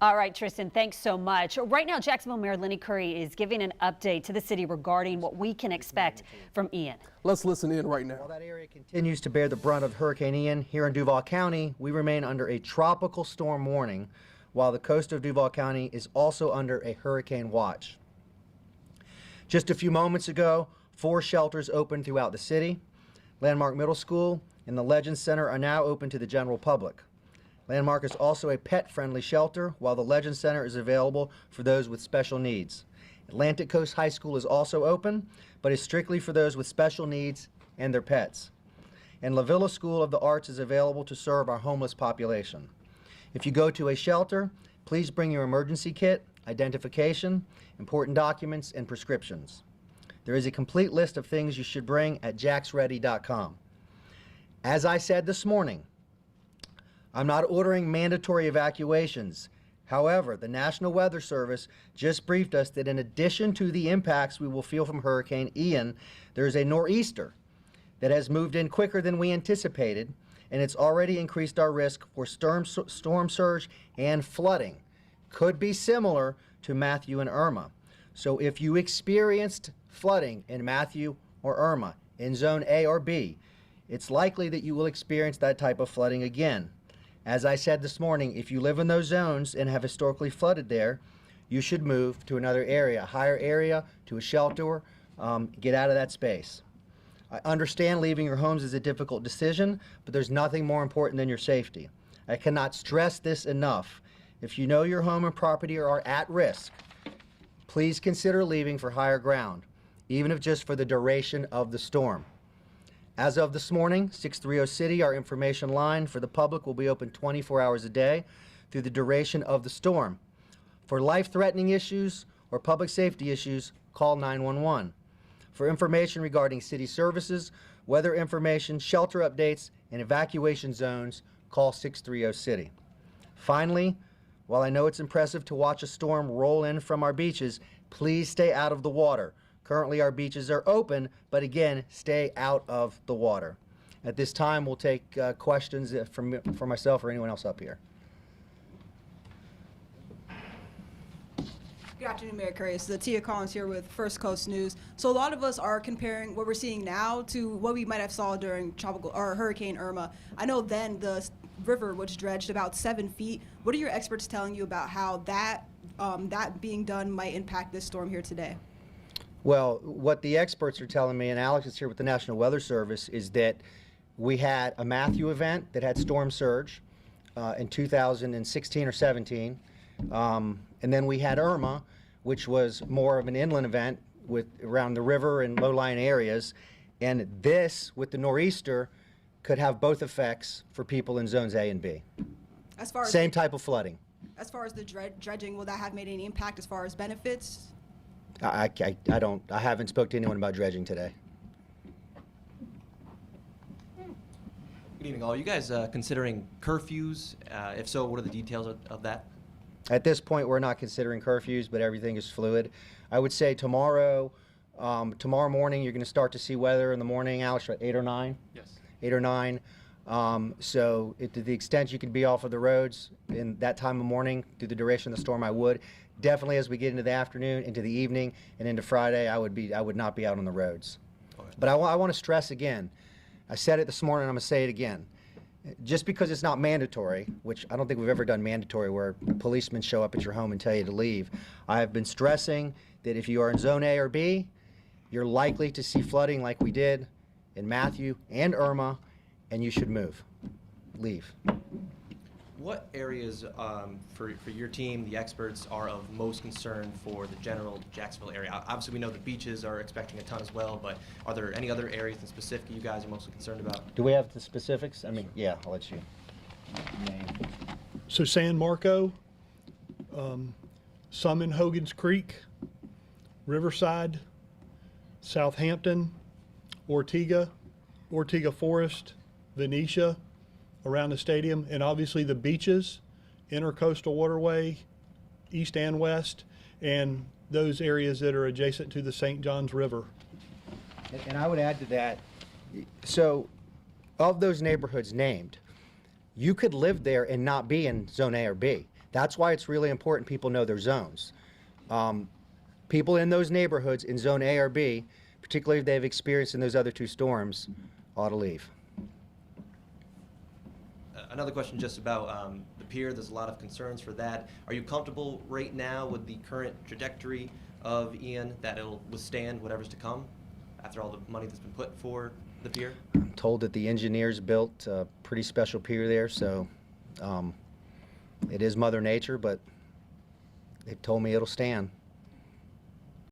All right, Tristan, thanks so much. Right now, Jacksonville Mayor Lenny Curry is giving an update to the city regarding what we can expect from Ian. Let's listen in right now. While that area continues to bear the brunt of Hurricane Ian, here in Duval County, we remain under a tropical storm warning, while the coast of Duval County is also under a hurricane watch. Just a few moments ago, 4 shelters opened throughout the city. Landmark Middle School and the Legends Center are now open to the general public. Landmark is also a pet-friendly shelter, while the Legends Center is available for those with special needs. Atlantic Coast High School is also open, but is strictly for those with special needs and their pets. And La Villa School of the Arts is available to serve our homeless population. If you go to a shelter, please bring your emergency kit, identification, important documents, and prescriptions. There is a complete list of things you should bring at jacksready.com. As I said this morning, I'm not ordering mandatory evacuations. However, the National Weather Service just briefed us that in addition to the impacts we will feel from Hurricane Ian, there's a nor'easter that has moved in quicker than we anticipated, and it's already increased our risk for storm surge and flooding. Could be similar to Matthew and Irma. So if you experienced flooding in Matthew or Irma in Zone A or B, it's likely that you will experience that type of flooding again. As I said this morning, if you live in those zones and have historically flooded there, you should move to another area, a higher area, to a shelter, get out of that space. I understand leaving your homes is a difficult decision, but there's nothing more important than your safety. I cannot stress this enough. If you know your home and property are at risk, please consider leaving for higher ground, even if just for the duration of the storm. As of this morning, 630 City, our information line for the public, will be open 24 hours a day through the duration of the storm. For life-threatening issues or public safety issues, call 911. For information regarding city services, weather information, shelter updates, and evacuation zones, call 630 City. Finally, while I know it's impressive to watch a storm roll in from our beaches, please stay out of the water. Currently, our beaches are open, but again, stay out of the water. At this time, we'll take questions for myself or anyone else up here. Good afternoon, Mayor Curry. It's Tia Collins here with First Coast News. So a lot of us are comparing what we're seeing now to what we might have saw during Hurricane Irma. I know then the river was dredged about 7 feet. What are your experts telling you about how that being done might impact this storm here today? Well, what the experts are telling me, and Alex is here with the National Weather Service, is that we had a Matthew event that had storm surge in 2016 or 17, and then we had Irma, which was more of an inland event with around the river and low-lying areas, and this, with the nor'easter, could have both effects for people in zones A and B. As far as same type of flooding. As far as the dredging, will that have made any impact as far as benefits? I haven't spoke to anyone about dredging today. Good evening, all. Are you guys considering curfews? If so, what are the details of that? At this point, we're not considering curfews, but everything is fluid. I would say tomorrow morning, you're going to start to see weather in the morning. Alex, 8 or 9? Yes. 8 or 9. So to the extent you can be off of the roads in that time of morning through the duration of the storm, I would. Definitely as we get into the afternoon, into the evening, and into Friday, I would not be out on the roads. Okay. But I want to stress again, I said it this morning, I'm going to say it again. Just because it's not mandatory, which I don't think we've ever done mandatory where policemen show up at your home and tell you to leave, I have been stressing that if you are in Zone A or B, you're likely to see flooding like we did in Matthew and Irma, and you should leave. What areas for your team, the experts, are of most concern for the general Jacksonville area? Obviously, we know the beaches are expecting a ton as well, but are there any other areas in specific you guys are mostly concerned about? Do we have the specifics? I mean, yeah, I'll let you name. So San Marco, some in Hogan's Creek, Riverside, Southampton, Ortega Forest, Venetia, around the stadium, and obviously the beaches, Intercoastal Waterway, east and west, and those areas that are adjacent to the St. Johns River. And I would add to that, so of those neighborhoods named, you could live there and not be in Zone A or B. That's why it's really important people know their zones. People in those neighborhoods in Zone A or B, particularly if they've experienced in those other two storms, ought to leave. Another question just about the pier. There's a lot of concerns for that. Are you comfortable right now with the current trajectory of Ian, that it'll withstand whatever's to come after all the money that's been put for the pier? I'm told that the engineers built a pretty special pier there, so it is Mother Nature, but they've told me it'll stand.